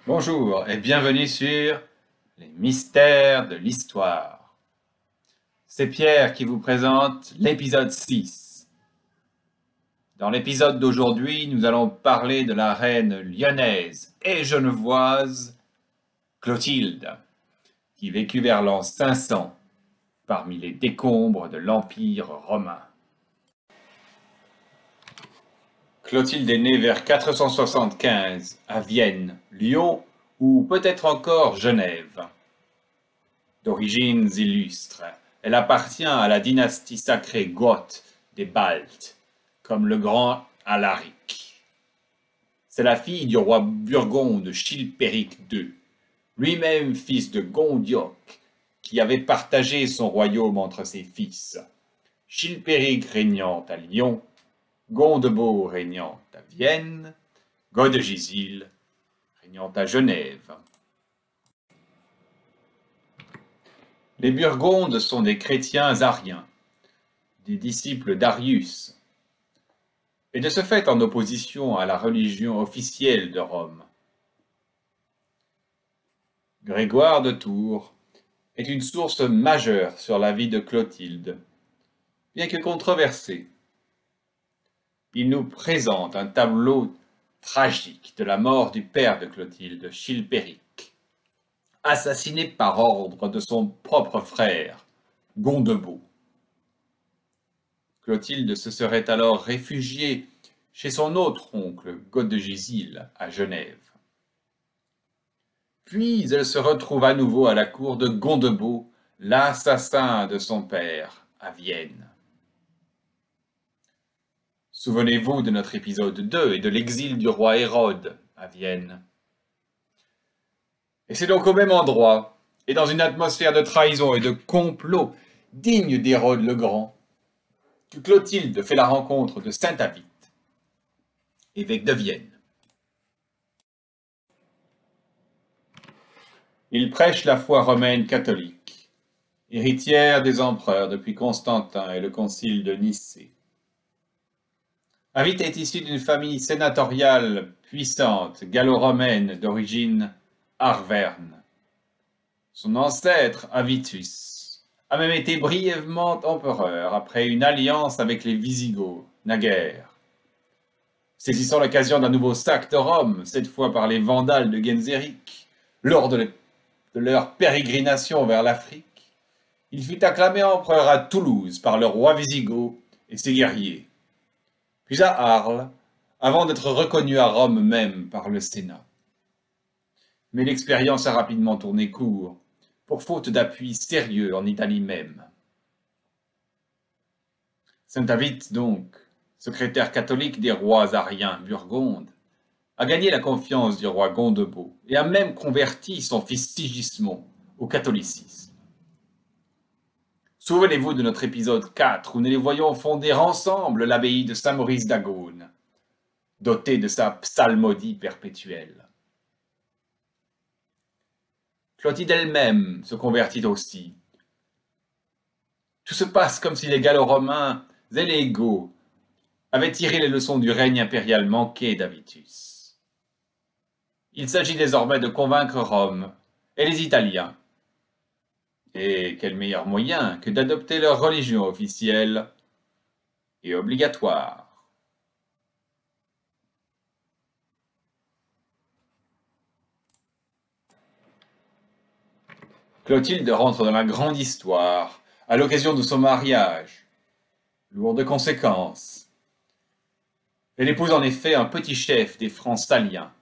Bonjour et bienvenue sur les mystères de l'histoire. C'est Pierre qui vous présente l'épisode 6. Dans l'épisode d'aujourd'hui, nous allons parler de la reine lyonnaise et genevoise Clotilde, qui vécut vers l'an 500 parmi les décombres de l'Empire romain. Clotilde est née vers 475 à Vienne, Lyon ou peut-être encore Genève. D'origines illustres, elle appartient à la dynastie sacrée goth des Baltes, comme le grand Alaric. C'est la fille du roi burgonde Chilpéric II, lui-même fils de Gondioc, qui avait partagé son royaume entre ses fils, Chilpéric régnant à Lyon, Gondebaud régnant à Vienne, Godegisile régnant à Genève. Les Burgondes sont des chrétiens ariens, des disciples d'Arius, et de ce fait en opposition à la religion officielle de Rome. Grégoire de Tours est une source majeure sur la vie de Clotilde, bien que controversée. Il nous présente un tableau tragique de la mort du père de Clotilde, Chilpéric, assassiné par ordre de son propre frère, Gondebaud. Clotilde se serait alors réfugiée chez son autre oncle, Godegisile, à Genève. Puis elle se retrouve à nouveau à la cour de Gondebaud, l'assassin de son père, à Vienne. Souvenez-vous de notre épisode 2 et de l'exil du roi Hérode à Vienne. Et c'est donc au même endroit, et dans une atmosphère de trahison et de complot digne d'Hérode le Grand, que Clotilde fait la rencontre de saint Avit, évêque de Vienne. Il prêche la foi romaine catholique, héritière des empereurs depuis Constantin et le concile de Nicée. Avit est issu d'une famille sénatoriale puissante, gallo-romaine d'origine arverne. Son ancêtre, Avitus, a même été brièvement empereur après une alliance avec les Visigoths, naguère. Saisissant l'occasion d'un nouveau sac de Rome, cette fois par les Vandales de Genséric, lors de leur pérégrination vers l'Afrique, il fut acclamé empereur à Toulouse par le roi Wisigoth et ses guerriers, puis à Arles, avant d'être reconnu à Rome même par le Sénat. Mais l'expérience a rapidement tourné court, pour faute d'appui sérieux en Italie même. Saint Avit, donc, secrétaire catholique des rois ariens burgondes, a gagné la confiance du roi Gondebaud et a même converti son fils Sigismond au catholicisme. Souvenez-vous de notre épisode 4 où nous les voyons fonder ensemble l'abbaye de Saint-Maurice d'Agone, dotée de sa psalmodie perpétuelle. Clotilde elle-même se convertit aussi. Tout se passe comme si les Gallo-Romains et les Goths avaient tiré les leçons du règne impérial manqué d'Avitus. Il s'agit désormais de convaincre Rome et les Italiens. Et quel meilleur moyen que d'adopter leur religion officielle et obligatoire. Clotilde rentre dans la grande histoire à l'occasion de son mariage, lourd de conséquences. Elle épouse en effet un petit chef des Francs saliens,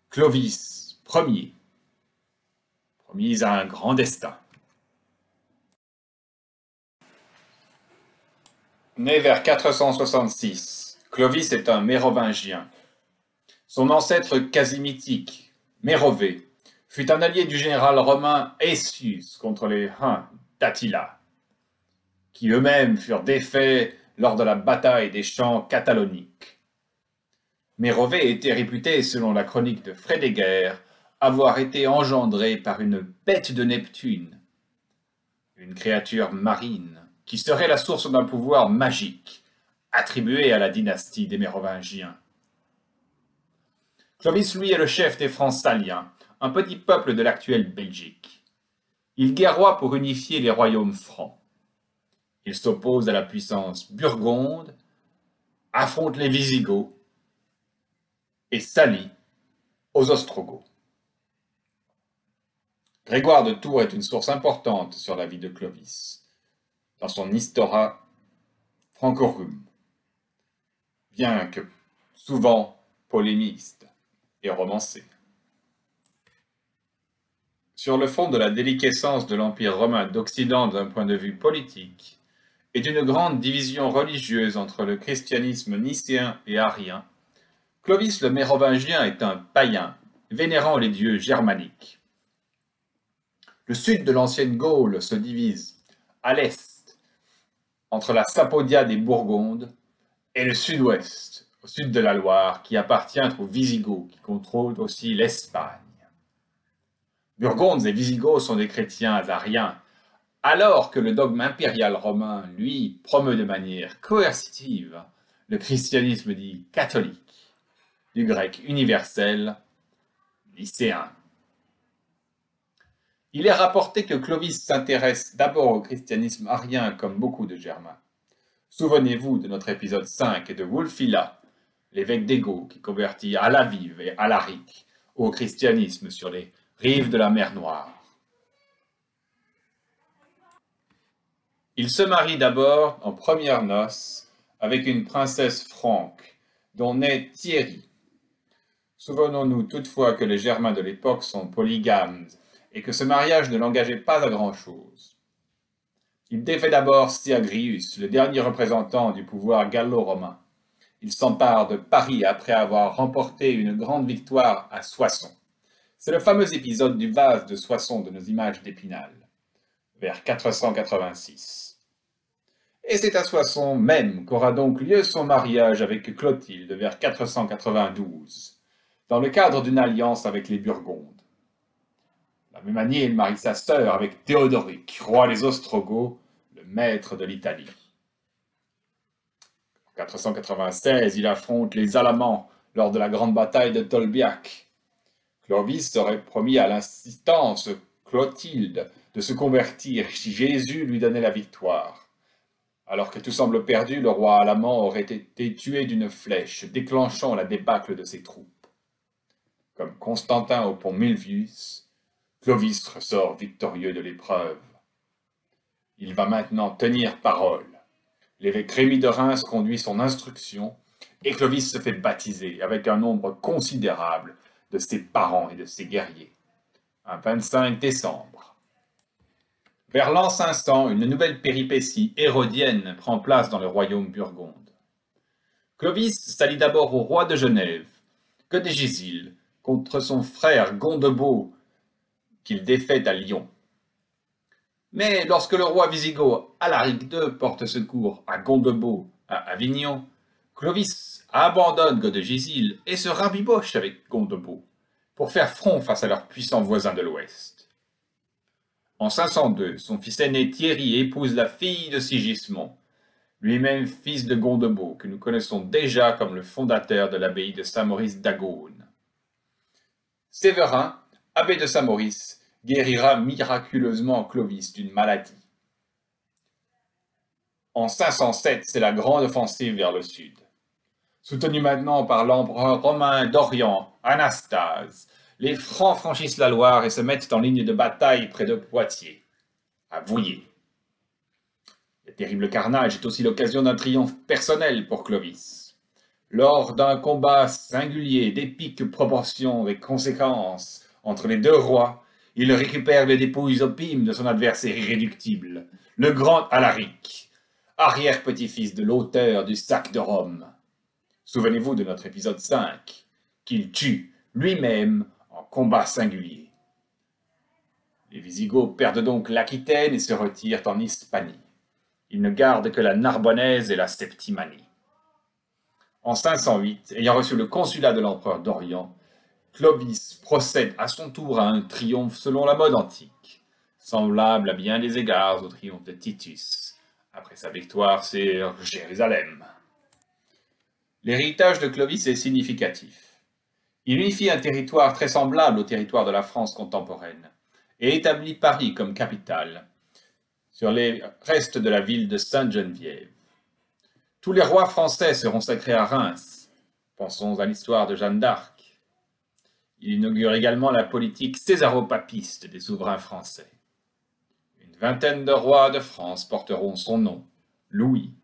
Clovis Ier, promis à un grand destin. Né vers 466, Clovis est un mérovingien. Son ancêtre quasi mythique, Mérové, fut un allié du général romain Aetius contre les Huns d'Attila, qui eux-mêmes furent défaits lors de la bataille des champs cataloniques. Mérové était réputé, selon la chronique de Frédéguerre, avoir été engendré par une bête de Neptune, une créature marine, qui serait la source d'un pouvoir magique, attribué à la dynastie des Mérovingiens. Clovis, lui, est le chef des Francs saliens, un petit peuple de l'actuelle Belgique. Il guerroie pour unifier les royaumes francs. Il s'oppose à la puissance burgonde, affronte les Wisigoths et s'allie aux Ostrogoths. Grégoire de Tours est une source importante sur la vie de Clovis, dans son Histoire Francorum, bien que souvent polémiste et romancé. Sur le fond de la déliquescence de l'Empire romain d'Occident d'un point de vue politique et d'une grande division religieuse entre le christianisme nicéen et arien, Clovis le Mérovingien est un païen, vénérant les dieux germaniques. Le sud de l'ancienne Gaule se divise, à l'est, entre la Sapodia des Bourgondes et le sud-ouest, au sud de la Loire, qui appartient aux Wisigoths, qui contrôlent aussi l'Espagne. Burgondes et Wisigoths sont des chrétiens ariens, alors que le dogme impérial romain, lui, promeut de manière coercitive le christianisme dit catholique, du grec universel, nicéen. Il est rapporté que Clovis s'intéresse d'abord au christianisme arien comme beaucoup de Germains. Souvenez-vous de notre épisode 5 et de Wulfila, l'évêque d'Ego qui convertit Alaviv et Alaric au christianisme sur les rives de la mer Noire. Il se marie d'abord en premières noces avec une princesse franque, dont naît Thierry. Souvenons-nous toutefois que les Germains de l'époque sont polygames et que ce mariage ne l'engageait pas à grand-chose. Il défait d'abord Syagrius, le dernier représentant du pouvoir gallo-romain. Il s'empare de Paris après avoir remporté une grande victoire à Soissons. C'est le fameux épisode du vase de Soissons de nos images d'Épinal, vers 486. Et c'est à Soissons même qu'aura donc lieu son mariage avec Clotilde, vers 492, dans le cadre d'une alliance avec les Burgondes. La même année, il marie sa sœur avec Théodoric, roi des Ostrogoths, le maître de l'Italie. En 496, il affronte les Alamans lors de la grande bataille de Tolbiac. Clovis aurait promis à l'insistance Clotilde de se convertir si Jésus lui donnait la victoire. Alors que tout semble perdu, le roi Alamand aurait été tué d'une flèche, déclenchant la débâcle de ses troupes. Comme Constantin au pont Milvius, Clovis ressort victorieux de l'épreuve. Il va maintenant tenir parole. L'évêque Rémy de Reims conduit son instruction et Clovis se fait baptiser avec un nombre considérable de ses parents et de ses guerriers. Un 25 décembre. Vers l'an 500, une nouvelle péripétie hérodienne prend place dans le royaume burgonde. Clovis s'allie d'abord au roi de Genève, que des Gisil, contre son frère Gondebaud, qu'il défait à Lyon. Mais lorsque le roi wisigoth Alaric II porte secours à Gondebaud à Avignon, Clovis abandonne Godegisil et se rabiboche avec Gondebaud pour faire front face à leurs puissants voisins de l'Ouest. En 502, son fils aîné Thierry épouse la fille de Sigismond, lui-même fils de Gondebaud, que nous connaissons déjà comme le fondateur de l'abbaye de Saint-Maurice d'Agone. Séverin, abbé de Saint-Maurice, guérira miraculeusement Clovis d'une maladie. En 507, c'est la grande offensive vers le sud. Soutenu maintenant par l'empereur romain d'Orient, Anastase, les Francs franchissent la Loire et se mettent en ligne de bataille près de Poitiers, à Vouillers. Le terrible carnage est aussi l'occasion d'un triomphe personnel pour Clovis. Lors d'un combat singulier d'épiques proportions et conséquences entre les deux rois, il récupère les dépouilles opimes de son adversaire irréductible, le grand Alaric, arrière-petit-fils de l'auteur du sac de Rome. Souvenez-vous de notre épisode 5, qu'il tue lui-même en combat singulier. Les Wisigoths perdent donc l'Aquitaine et se retirent en Hispanie. Ils ne gardent que la Narbonnaise et la Septimanie. En 508, ayant reçu le consulat de l'empereur d'Orient, Clovis procède à son tour à un triomphe selon la mode antique, semblable à bien des égards au triomphe de Titus, après sa victoire sur Jérusalem. L'héritage de Clovis est significatif. Il unifie un territoire très semblable au territoire de la France contemporaine et établit Paris comme capitale sur les restes de la ville de Sainte-Geneviève. Tous les rois français seront sacrés à Reims. Pensons à l'histoire de Jeanne d'Arc. Il inaugure également la politique césaropapiste des souverains français. Une vingtaine de rois de France porteront son nom, Louis,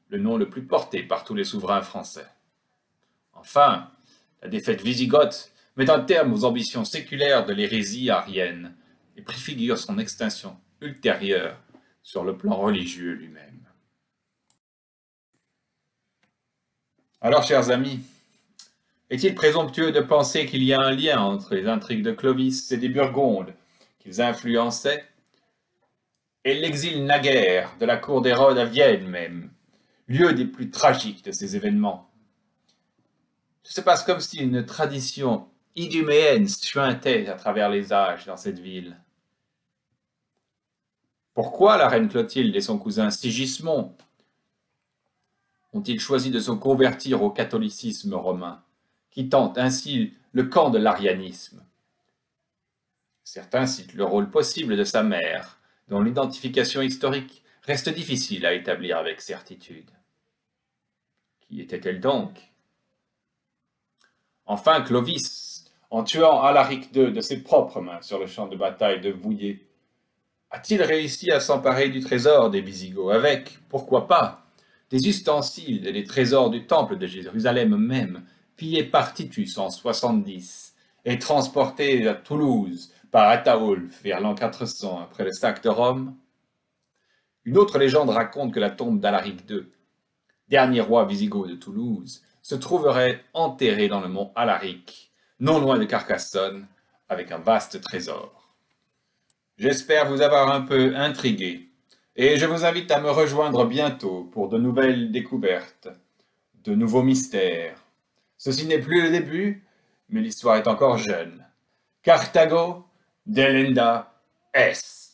le nom le plus porté par tous les souverains français. Enfin, la défaite wisigothe met un terme aux ambitions séculaires de l'hérésie arienne et préfigure son extinction ultérieure sur le plan religieux lui-même. Alors, chers amis, est-il présomptueux de penser qu'il y a un lien entre les intrigues de Clovis et des Burgondes qu'ils influençaient et l'exil naguère de la cour d'Hérode à Vienne même, lieu des plus tragiques de ces événements? Tout se passe comme si une tradition iduméenne suintait à travers les âges dans cette ville. Pourquoi la reine Clotilde et son cousin Sigismond ont-ils choisi de se convertir au catholicisme romain, quittant ainsi le camp de l'arianisme? Certains citent le rôle possible de sa mère, dont l'identification historique reste difficile à établir avec certitude. Qui était-elle donc? Enfin, Clovis, en tuant Alaric II de ses propres mains sur le champ de bataille de Vouillé, a-t-il réussi à s'emparer du trésor des Wisigoths avec, pourquoi pas, des ustensiles et des trésors du temple de Jérusalem même, pillés par Titus en 70 et transportés à Toulouse par Ataulf vers l'an 400 après le sac de Rome? Une autre légende raconte que la tombe d'Alaric II, dernier roi wisigoth de Toulouse, se trouverait enterrée dans le mont Alaric, non loin de Carcassonne, avec un vaste trésor. J'espère vous avoir un peu intrigué, et je vous invite à me rejoindre bientôt pour de nouvelles découvertes, de nouveaux mystères. Ceci n'est plus le début, mais l'histoire est encore jeune. Carthago delenda est.